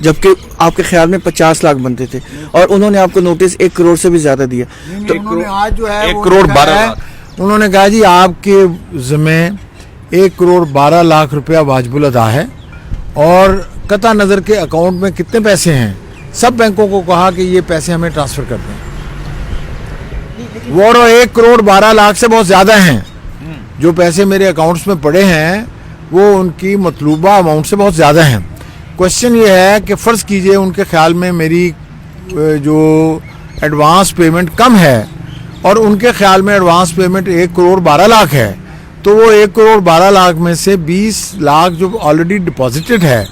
جبکہ آپ کے خیال میں 50 لاکھ بنتے تھے اور انہوں نے آپ کو نوٹس 1 کروڑ سے بھی زیادہ دیا. تو انہوں نے آج جو ہے 1 کروڑ 12 لاکھ انہوں نے کہا جی آپ کے ذمہ 1 کروڑ 12 لاکھ روپیہ واجب الادا ہے اور قطع نظر کے اکاؤنٹ میں کتنے پیسے ہیں سب بینکوں کو کہا کہ یہ پیسے ہمیں ٹرانسفر کر دیں. وہ 1 کروڑ 12 لاکھ سے بہت زیادہ ہیں. جو پیسے میرے اکاؤنٹس میں پڑے ہیں وہ ان کی مطلوبہ اماؤنٹ سے بہت زیادہ ہیں. کوشچن یہ ہے کہ فرض کیجئے ان کے خیال میں میری جو ایڈوانس پیمنٹ کم ہے اور ان کے خیال میں ایڈوانس پیمنٹ 1 کروڑ 12 لاکھ ہے تو وہ 1 کروڑ 12 لاکھ میں سے 20 لاکھ جو آلریڈی ڈپازٹڈ ہے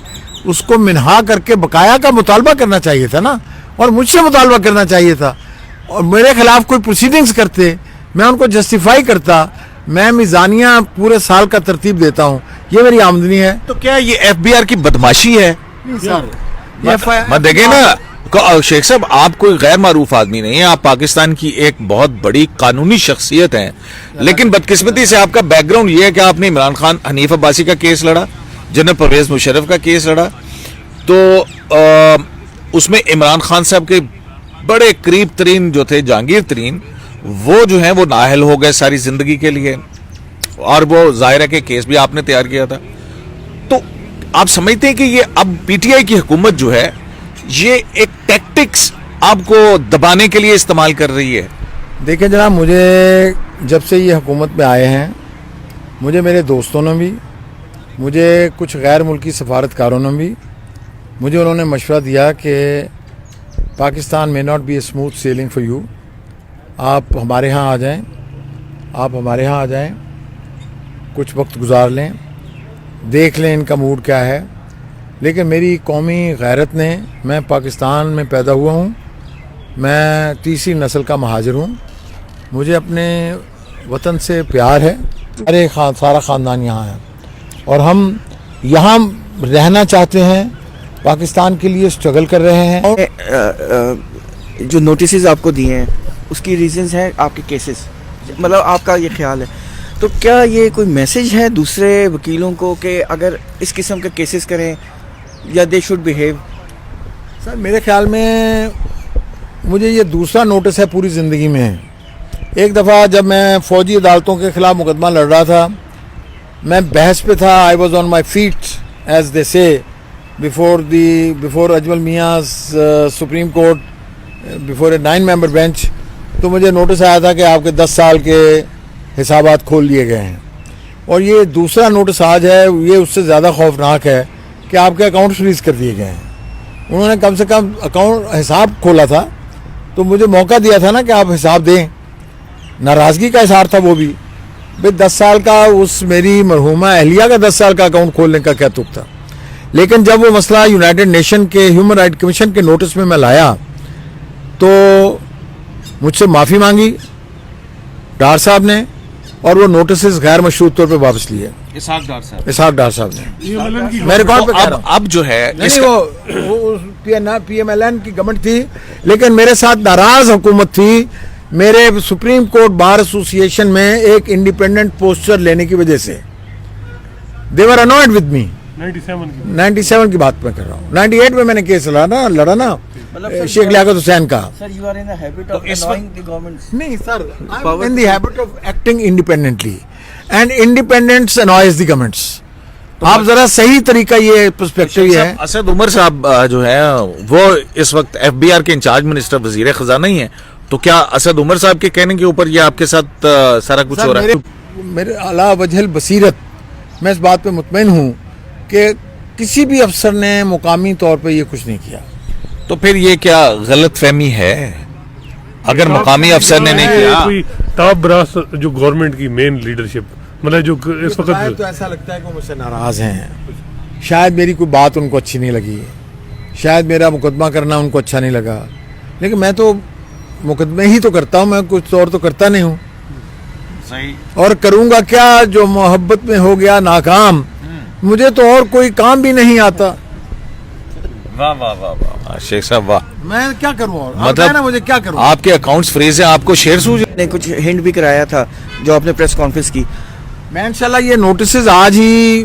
اس کو منہا کر کے بقایا کا مطالبہ کرنا چاہیے تھا نا, اور مجھ سے مطالبہ کرنا چاہیے تھا اور میرے خلاف کوئی پروسیڈنگز کرتے, میں ان کو جسٹیفائی کرتا. میں میزانیہ پورے سال کا ترتیب دیتا ہوں, یہ میری آمدنی ہے. تو کیا یہ ایف بی آر کی بدماشی ہے؟ میں دیکھیں نا شیخ صاحب, آپ کوئی غیر معروف آدمی نہیں ہیں, آپ پاکستان کی ایک بہت بڑی قانونی شخصیت ہیں, لیکن بدقسمتی سے آپ کا بیک گراؤنڈ یہ ہے کہ آپ نے عمران خان حنیف عباسی کا کیس لڑا, جنرل پرویز مشرف کا کیس لڑا, تو اس میں عمران خان صاحب کے بڑے قریب ترین جو تھے جہانگیر ترین وہ جو ہیں وہ نااہل ہو گئے ساری زندگی کے لیے, اور وہ ظاہر ہے کہ کیس بھی آپ نے تیار کیا تھا. تو آپ سمجھتے ہیں کہ یہ اب پی ٹی آئی کی حکومت جو ہے یہ ایک ٹیکٹکس آپ کو دبانے کے لیے استعمال کر رہی ہے؟ دیکھیں جناب, مجھے جب سے یہ حکومت میں آئے ہیں مجھے میرے دوستوں نے بھی, مجھے کچھ غیر ملکی سفارتکاروں نے بھی, مجھے انہوں نے مشورہ دیا کہ Pakistan may not be a smooth sailing for you, آپ ہمارے ہاں آ جائیں, آپ ہمارے ہاں آ جائیں, کچھ وقت گزار لیں, دیکھ لیں ان کا موڈ کیا ہے. لیکن میری قومی غیرت نے, میں پاکستان میں پیدا ہوا ہوں, میں تیسری نسل کا مہاجر ہوں, مجھے اپنے وطن سے پیار ہے, سارا خاندان یہاں ہے اور ہم یہاں رہنا چاہتے ہیں, پاکستان کے لیے اسٹرگل کر رہے ہیں. جو نوٹسز آپ کو دیے ہیں اس کی ریزنز ہیں آپ کے کیسز, مطلب آپ کا یہ خیال ہے, تو کیا یہ کوئی میسج ہے دوسرے وکیلوں کو کہ اگر اس قسم کے کیسز کریں یا دے شوڈ بیہیو؟ سر میرے خیال میں مجھے یہ دوسرا نوٹس ہے پوری زندگی میں. ایک دفعہ جب میں فوجی عدالتوں کے خلاف مقدمہ لڑ رہا تھا, میں بحث پہ تھا, I was on my feet as they say before Ajmal Mian supreme court, before a 9-member bench, تو مجھے نوٹس آیا تھا کہ آپ کے 10 سال کے حسابات کھول لیے گئے ہیں. اور یہ دوسرا نوٹس آج ہے, یہ اس سے زیادہ خوفناک ہے کہ آپ کے اکاؤنٹ فریز کر دیے گئے ہیں. انہوں نے کم سے کم حساب کھولا تھا تو مجھے موقع دیا تھا نا کہ آپ حساب دیں. ناراضگی کا اظہار تھا وہ بھی, بھئی 10 سال کا اس میری مرحومہ اہلیہ کا 10 سال کا اکاؤنٹ کھولنے کا کیا تک تھا. لیکن جب وہ مسئلہ یونائٹڈ نیشن کے ہیومن رائٹ کمیشن کے نوٹس میں لایا تو مجھ سے معافی مانگی ڈار صاحب نے, اور وہ نوٹسز غیر مشروط طور پہ واپس لیے. اسحاق ڈار صاحب نے میں ریکارڈ پہ کہہ رہا ہوں. اب جو ہے نہیں, وہ پی ایم ایل این کی گورنمنٹ تھی, لیکن میرے ساتھ ناراض حکومت تھی. میرے سپریم کورٹ بار ایسوسی ایشن میں ایک انڈیپینڈنٹ پوسچر لینے کی وجہ سے they were annoyed with me. 97 کی بات میں کر رہا ہوں. 98 میں نے کیس لڑا نا شیخ لیاقت حسین کا. نہیں سر, I'm in the habit of acting independently and independence annoys the governments. آپ ذرا صحیح طریقہ یہ پرسپیکٹو یہ ہے. اسد عمر صاحب جو ہے وہ اس وقت ایف بی آر کے انچارج منسٹر وزیر خزانہ ہی ہیں, تو کیا اسد عمر صاحب کے کہنے کے اوپر یہ آپ کے ساتھ سارا کچھ ہو رہا ہے؟ میرے علا وجہ البصیرت میں اس بات پہ مطمئن ہوں کہ کسی بھی افسر نے مقامی طور پہ یہ کچھ نہیں کیا. تو پھر یہ کیا غلط فہمی ہے اگر مقامی افسر نے نہیں کیا؟ کوئی ٹاپ براس جو گورنمنٹ کی مین لیڈرشپ, مطلب جو اس وقت تو ایسا لگتا ہے کہ وہ مجھ سے ناراض ہیں. شاید میری کوئی بات ان کو اچھی نہیں لگی, شاید میرا مقدمہ کرنا ان کو اچھا نہیں لگا, لیکن میں تو مقدمے ہی تو کرتا ہوں, میں کچھ اور تو کرتا نہیں ہوں. صحیح. اور کروں گا کیا, جو محبت میں ہو گیا ناکام, مجھے تو اور کوئی کام بھی نہیں آتا. واہ واہ واہ واہ شیخ صاحب واہ. میں کیا کروں, اور مطلب مجھے کیا کروں. آپ کے اکاؤنٹس فریز ہیں, آپ کو شیئر سوج نے کچھ ہنٹ بھی کرایا تھا جو آپ نے پریس کانفرنس کی. میں انشاءاللہ یہ نوٹسز آج ہی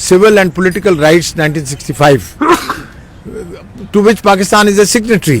civil and political rights 1965 to which Pakistan is a signatory.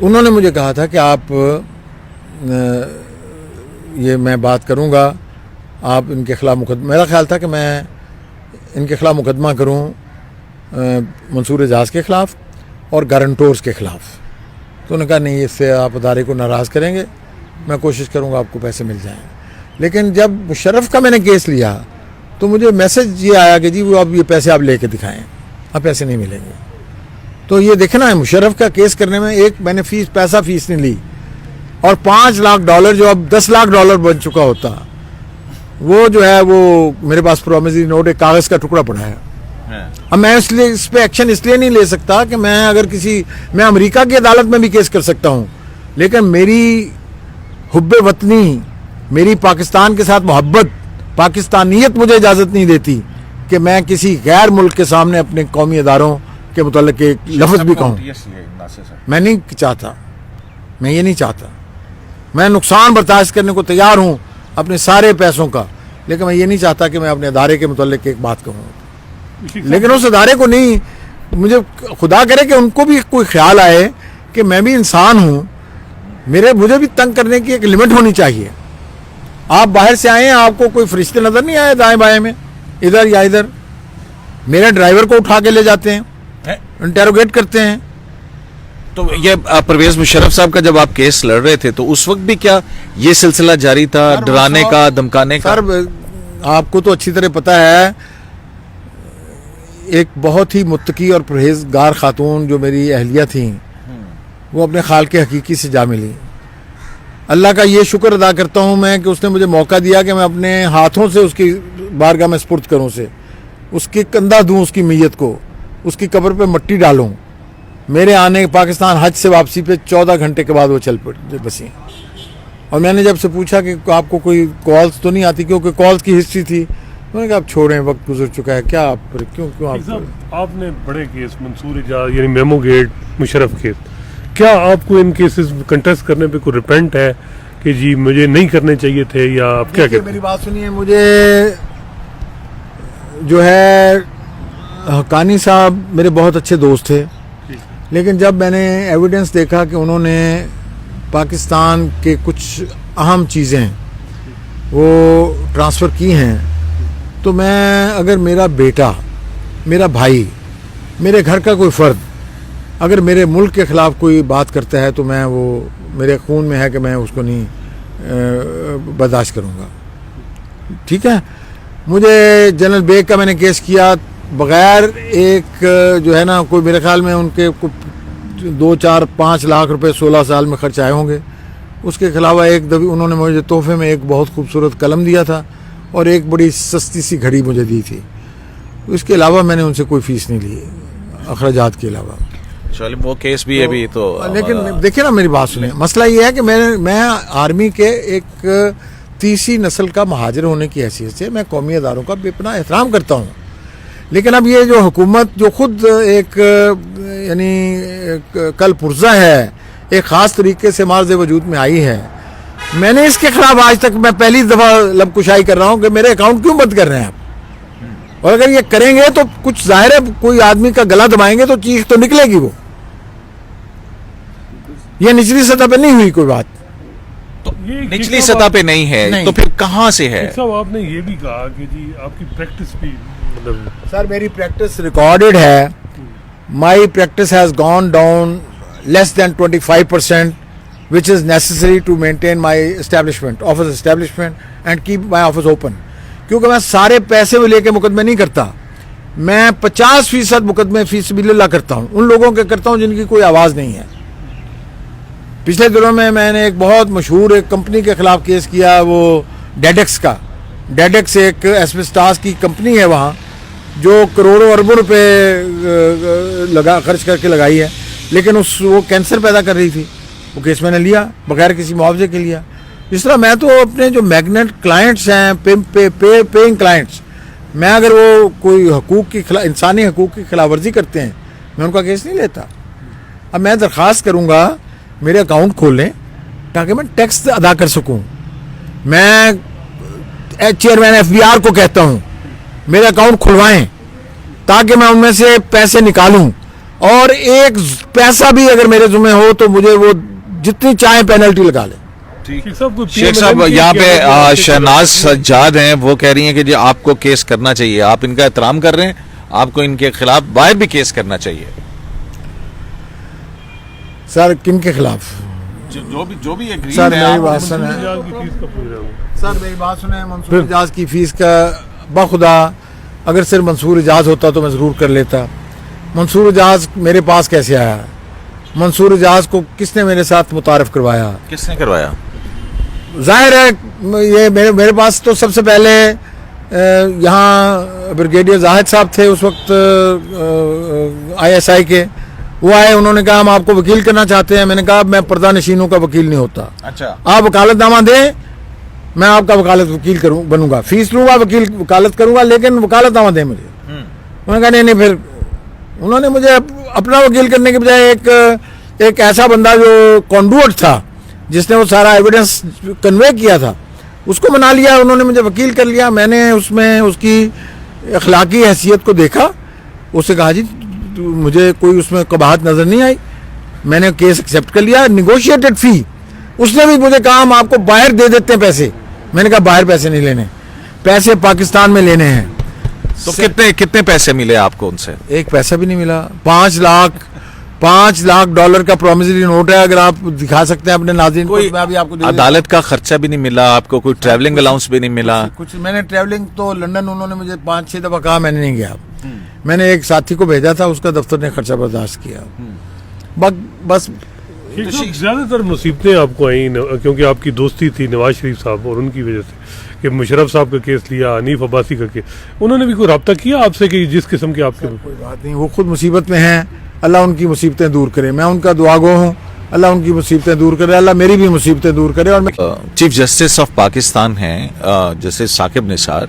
انہوں نے مجھے کہا تھا کہ آپ یہ میں بات کروں گا، آپ ان کے خلاف مقدمہ، میرا خیال تھا کہ میں ان کے خلاف مقدمہ کروں منصور اعجاز کے خلاف اور گارنٹورز کے خلاف. تو انہوں نے کہا نہیں، اس سے آپ ادارے کو ناراض کریں گے، میں کوشش کروں گا آپ کو پیسے مل جائیں. لیکن جب مشرف کا میں نے کیس لیا تو مجھے میسج یہ آیا کہ جی وہ اب یہ پیسے آپ لے کے دکھائیں، اب پیسے نہیں ملیں گے. تو یہ دیکھنا ہے، مشرف کا کیس کرنے میں میں نے فیس نہیں لی، اور $5 لاکھ جو اب $10 لاکھ بن چکا ہوتا، وہ جو ہے وہ میرے پاس پرومسری نوٹ ایک کاغذ کا ٹکڑا پڑا ہے. اب میں اس پہ ایکشن اس لیے نہیں لے سکتا کہ میں امریکہ کی عدالت میں بھی کیس کر سکتا ہوں، لیکن میری حب وطنی، میری پاکستان کے ساتھ محبت، پاکستانیت مجھے اجازت نہیں دیتی کہ میں کسی غیر ملک کے سامنے اپنے قومی اداروں کے متعلق ایک لفظ بھی کہوں. میں نہیں چاہتا، میں یہ نہیں چاہتا. میں نقصان برداشت کرنے کو تیار ہوں اپنے سارے پیسوں کا، لیکن میں یہ نہیں چاہتا کہ میں اپنے ادارے کے متعلق ایک بات کہوں. لیکن اس ادارے کو نہیں، مجھے خدا کرے کہ ان کو بھی کوئی خیال آئے کہ میں بھی انسان ہوں، مجھے بھی تنگ کرنے کی ایک لمٹ ہونی چاہیے. آپ باہر سے آئے ہیں، آپ کو کوئی فرشتے نظر نہیں آئے دائیں بائیں میں، ادھر یا ادھر؟ میرے ڈرائیور کو اٹھا کے لے جاتے ہیں، انٹیروگیٹ کرتے ہیں. تو یہ پرویز مشرف صاحب کا جب آپ کیس لڑ رہے تھے تو اس وقت بھی کیا یہ سلسلہ جاری تھا، ڈرانے کا، دھمکانے کا؟ سر آپ کو تو اچھی طرح پتا ہے، ایک بہت ہی متقی اور پرہیزگار خاتون جو میری اہلیہ تھیں، وہ اپنے خالق حقیقی سے جا ملی. اللہ کا یہ شکر ادا کرتا ہوں میں کہ اس نے مجھے موقع دیا کہ میں اپنے ہاتھوں سے اس کی بارگاہ میں سپرد کروں، اس کی کندھا دوں، اس کی میت کو، اس کی قبر پہ مٹی ڈالوں. میرے آنے پاکستان حج سے واپسی پہ 14 گھنٹے کے بعد وہ چل بسی. اور میں نے جب سے پوچھا کہ آپ کو کوئی کالز تو نہیں آتی، کیونکہ کالز کی ہسٹری تھی، میں نے کہا آپ چھوڑیں، وقت گزر چکا ہے، کیا آپ کیوں آپ نے بڑے کیس منصور اعجاز یعنی میمو گیٹ، مشرف کیس، کیا آپ کو ان کیسز کنٹیسٹ کرنے پہ کوئی ریپینٹ ہے کہ جی مجھے نہیں کرنے چاہیے تھے، یا آپ کیا کہتے ہیں؟ میری بات سنیے، مجھے جو ہے حقانی صاحب میرے بہت اچھے دوست تھے، لیکن جب میں نے ایویڈنس دیکھا کہ انہوں نے پاکستان کے کچھ اہم چیزیں وہ ٹرانسفر کی ہیں، تو میں اگر میرا بیٹا، میرا بھائی، میرے گھر کا کوئی فرد اگر میرے ملک کے خلاف کوئی بات کرتا ہے تو میں وہ میرے خون میں ہے کہ میں اس کو نہیں برداشت کروں گا. ٹھیک ہے، مجھے جنرل بیگ کا میں نے کیس کیا بغیر ایک جو ہے نا، کوئی میرے خیال میں ان کے 2, 4, 5 لاکھ روپے 16 سال میں خرچ آئے ہوں گے. اس کے علاوہ ایک دفعہ انہوں نے مجھے تحفے میں ایک بہت خوبصورت قلم دیا تھا اور ایک بڑی سستی سی گھڑی مجھے دی تھی. اس کے علاوہ میں نے ان سے کوئی فیس نہیں لی اخراجات کے علاوہ. چلیے وہ کیس بھی ابھی تو، لیکن دیکھیں نا میری بات سنیں، مسئلہ یہ ہے کہ میں آرمی کے ایک تیسری نسل کا مہاجر ہونے کی حیثیت سے میں قومی اداروں کا بے پناہ احترام کرتا ہوں. لیکن اب یہ جو حکومت جو خود ایک یعنی کل پرزہ ہے، ایک خاص طریقے سے مارز وجود میں آئی ہے، میں نے اس کے خلاف آج تک میں پہلی دفعہ لب کشائی کر رہا ہوں کہ میرے اکاؤنٹ کیوں بند کر رہے ہیں آپ. اور اگر یہ کریں گے تو کچھ ظاہر ہے کوئی آدمی کا گلا دبائیں گے تو چیخ تو نکلے گی. وہ یہ نچلی سطح پہ نہیں ہوئی کوئی بات، نچلی سطح پہ نہیں ہے تو پھر کہاں سے ہے؟ صاحب آپ نے یہ بھی کہا کہ جی آپ کی پریکٹس بھی، سر میری پریکٹس ریکارڈڈ ہے. My practice has gone down less than 25% which is necessary to maintain my office establishment and keep my office open. کیونکہ میں سارے پیسے وہ لے کے مقدمے نہیں کرتا، میں 50% مقدمے فی سبیل اللہ کرتا ہوں، ان لوگوں کے کرتا ہوں جن کی کوئی آواز نہیں ہے. پچھلے دنوں میں نے ایک بہت مشہور ایک کمپنی کے خلاف کیس کیا، وہ ڈیڈیکس کا. ڈیڈیکس ایک ایسبسٹاس کی کمپنی ہے وہاں، جو کروڑوں اربوں روپے خرچ کر کے لگائی ہے، لیکن وہ کینسر پیدا کر رہی تھی. وہ کیس میں نے لیا بغیر کسی معاوضے کے لیا. اس طرح میں تو اپنے جو میگنیٹ کلائنٹس ہیں، پیئنگ کلائنٹس، میں اگر وہ کوئی حقوق کی انسانی حقوق کی خلاف ورزی کرتے ہیں میں ان کا کیس نہیں لیتا. اب میں درخواست کروں گا میرے اکاؤنٹ کھولیں تاکہ میں ٹیکس ادا کر سکوں. میں چیئرمین FBI کو کہتا ہوں میرے اکاؤنٹ کھلوائیں تاکہ میں ان میں سے پیسے نکالوں اور ایک پیسہ بھی اگر میرے ذمہ ہو تو مجھے وہ جتنی چاہیں پینلٹی لگا لیں. شیخ صاحب یہاں پہ شہناز سجاد ہیں, وہ کہہ رہی ہیں کہ جی آپ کو کیس کرنا چاہیے, آپ ان کا احترام کر رہے ہیں, آپ کو ان کے خلاف باہر بھی کیس کرنا چاہیے. سر کن کے خلاف؟ جو بھی سر میری بات سنیں, سر میری بات سنیں, منصور اجاز کی فیس کا بخدا اگر صرف منصور اجاز ہوتا تو میں ضرور کر لیتا. منصور اجاز میرے پاس کیسے آیا؟ منصور اجاز کو کس نے میرے ساتھ متعارف کروایا؟ کس نے کروایا؟ ظاہر ہے یہ میرے پاس تو سب سے پہلے یہاں بریگیڈیئر زاہد صاحب تھے اس وقت ISI کے, وہ آئے, انہوں نے کہا ہم آپ کو وکیل کرنا چاہتے ہیں. میں نے کہا میں پردہ نشینوں کا وکیل نہیں ہوتا, اچھا آپ وکالت نامہ دیں, میں آپ کا وکالت وکیل بنوں گا, فیس لوں گا, وکالت کروں گا, لیکن وکالت نامہ دیں مجھے. انہوں نے کہا نہیں. پھر انہوں نے مجھے اپنا وکیل کرنے کے بجائے ایک ایسا بندہ جو کانڈوٹ تھا, جس نے وہ سارا ایویڈنس کنوے کیا تھا, اس کو منا لیا. انہوں نے مجھے وکیل کر لیا. میں نے اس میں اس کی اخلاقی حیثیت کو دیکھا, اس سے کہا جی مجھے کوئی اس میں قباحت نظر نہیں آئی, میں نے کیس ایکسیپٹ کر لیا. نیگوشیٹڈ فی, اس نے بھی مجھے کہا ہم آپ کو باہر دے دیتے ہیں پیسے. میں نے کہا باہر پیسے نہیں لینے, پیسے پاکستان میں لینے ہیں. تو کتنے پیسے ملے آپ کو ان سے؟ ایک پیسہ بھی نہیں ملا. 5 لاکھ ڈالر کا پرومسری نوٹ ہے, اگر آپ دکھا سکتے ہیں اپنے ناظرین کو. میں بھی آپ کو عدالت کا خرچہ بھی نہیں ملا آپ کو, کوئی ٹریولنگ الاؤنس بھی نہیں ملا کچھ. میں نے ٹریولنگ تو لنڈن انہوں نے مجھے 5-6 دفعہ کہا, میں نے نہیں گیا. میں نے ایک ساتھی کو بھیجا تھا, اس کا دفتر نے خرچہ برداشت کیا. بس زیادہ تر مصیبتیں آپ کو آئیں کیونکہ آپ کی دوستی تھی نواز شریف صاحب, اور ان کی وجہ سے کہ مشرف صاحب کا کیس لیا, حنیف عباسی کا کیس, انہوں نے بھی کوئی رابطہ کیا آپ سے کہ جس قسم کے آپ کے؟ کوئی بات نہیں, وہ خود مصیبت میں ہیں, اللہ ان کی مصیبتیں دور کرے. میں ان کا دعا گو ہوں, اللہ ان کی مصیبتیں دور کرے, اللہ میری بھی مصیبتیں دور کرے. اور میں چیف جسٹس آف پاکستان ہیں جسٹس ثاقب نثار,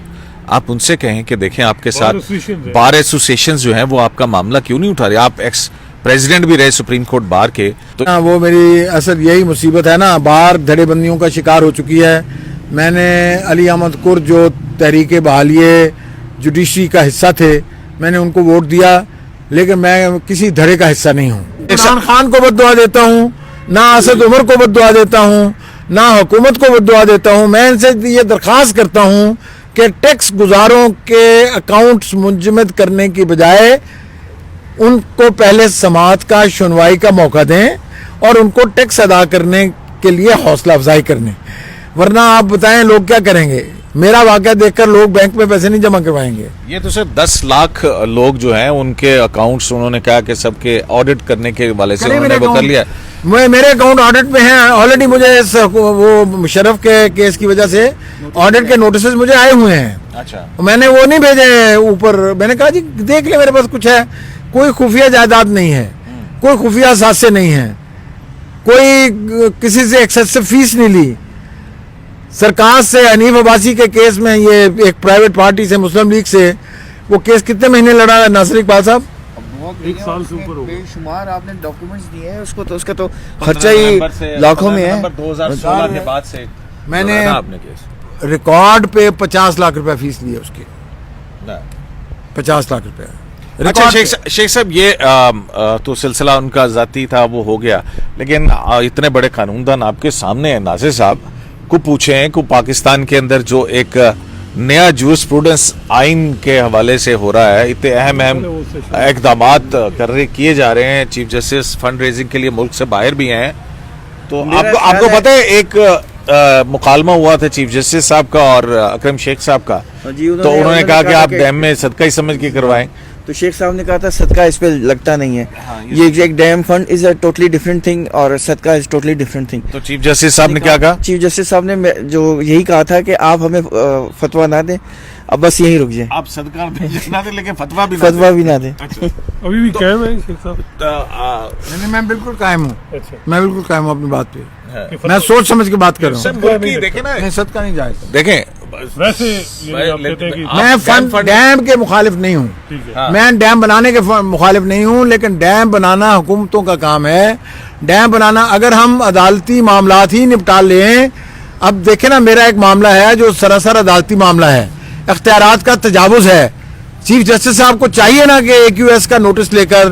آپ ان سے کہیں کہ دیکھیں آپ کے ساتھ بار ایسوسیشن جو ہیں وہ آپ کا معاملہ کیوں نہیں اٹھا رہے؟ آپ ایکس پریزیڈنٹ بھی رہے سپریم کورٹ بار کے. تو وہ میری اصل یہی مصیبت ہے نا, بار دھڑے بندیوں کا شکار ہو چکی ہے. میں نے علی احمد قر جو تحریک بحالیہ جوڈیشری کا حصہ تھے, میں نے ان کو ووٹ دیا, لیکن میں کسی دھڑے کا حصہ نہیں ہوں. عمران خان کو بد دعا دیتا ہوں, نہ اسد عمر کو بد دعا دیتا ہوں, نہ حکومت کو بد دعا دیتا ہوں. میں ان سے یہ درخواست کرتا ہوں کہ ٹیکس گزاروں کے اکاؤنٹس منجمد کرنے کی بجائے ان کو پہلے سماعت کا سنوائی کا موقع دیں اور ان کو ٹیکس ادا کرنے کے لیے حوصلہ افزائی کرنے. ورنہ آپ بتائیں لوگ کیا کریں گے؟ میرا واقعہ دیکھ کر لوگ بینک میں پیسے نہیں جمع کروائیں گے. یہ تو صرف 10 لاکھ لوگ جو ہیں ان کے اکاؤنٹس انہوں نے کہا کہ سب کے آڈٹ کرنے کے حوالے سے انہوں نے وہ کر لیا. میرے اکاؤنٹ آڈٹ میں ہیں آلریڈی. مجھے وہ مشرف کے کیس کی وجہ سے آڈٹ کے نوٹسز مجھے آئے ہوئے ہیں. اچھا, میں نے وہ نہیں بھیجے اوپر. میں نے کہا جی دیکھ لیں میرے پاس کچھ ہے, کوئی خفیہ جائیداد نہیں ہے, کوئی خفیہ اثاثے نہیں ہیں, کوئی کسی سے ایکسیسو فیس نہیں لی. سرکار سے حنیف عباسی کے کیس میں یہ ایک پرائیویٹ پارٹی سے مسلم لیگ سے وہ کیس کتنے مہینے لڑا ہے ناصر اقبال صاحب؟ 1 سال سے اوپر ہو گیا. بے شمار آپ نے ڈاکومنٹس دیے ہیں اس کو, تو اس کا تو خرچہ ہی لاکھوں میں ہے. 2016 کے بعد سے میں نے ریکارڈ پہ 50 لاکھ روپے فیس لی ہے اس کی. 50 لاکھ روپے. اچھا شیخ صاحب, یہ تو سلسلہ ان کا ذاتی تھا, وہ ہو گیا, لیکن اتنے بڑے قانون دان آپ کے سامنے ہیں, ناصر صاحب کو پوچھیں کہ پاکستان کے اندر جو ایک نیا جورسپروڈنس آئین کے حوالے سے ہو رہا ہے, اتنے اہم اقدامات کیے جا رہے ہیں. چیف جسٹس فنڈ ریزنگ کے لیے ملک سے باہر بھی ہیں. تو آپ کو پتہ ہے ایک مکالمہ ہوا تھا چیف جسٹس صاحب کا اور اکرم شیخ صاحب کا, تو انہوں نے کہا کہ آپ ڈیم میں صدقہ ہی سمجھ کے کروائیں. تو شیخ صاحب نے کہا تھا صدقہ اس پہ لگتا نہیں ہے. یہ ایک dam fund is a totally different thing اور صدقہ از ٹوٹلی ڈفرینٹ تھنگ. تو چیف جسٹس صاحب نے کیا کہا؟ چیف جسٹس صاحب نے جو یہی کہا تھا کہ آپ ہمیں فتویٰ نہ دیں, اب بس یہیں رک جائیں. آپ صدقہ نہ دیں لیکن فتویٰ بھی نہ دیں. ابھی بھی قائم ہے شیخ صاحب؟ میں بالکل قائم ہوں, میں بالکل قائم ہوں اپنی بات پہ. میں سوچ سمجھ کے بات کر رہا ہوں. نہیں, صدقہ نہیں جائز. دیکھیں میں ڈیم کے مخالف نہیں ہوں, میں ڈیم بنانے کے مخالف نہیں ہوں, لیکن ڈیم بنانا حکومتوں کا کام ہے. ڈیم بنانا اگر ہم عدالتی معاملات ہی نپٹا لیں. اب دیکھیں نا, میرا ایک معاملہ ہے جو سراسر عدالتی معاملہ ہے, اختیارات کا تجاوز ہے. چیف جسٹس صاحب کو چاہیے نا کہ AQS کا نوٹس لے کر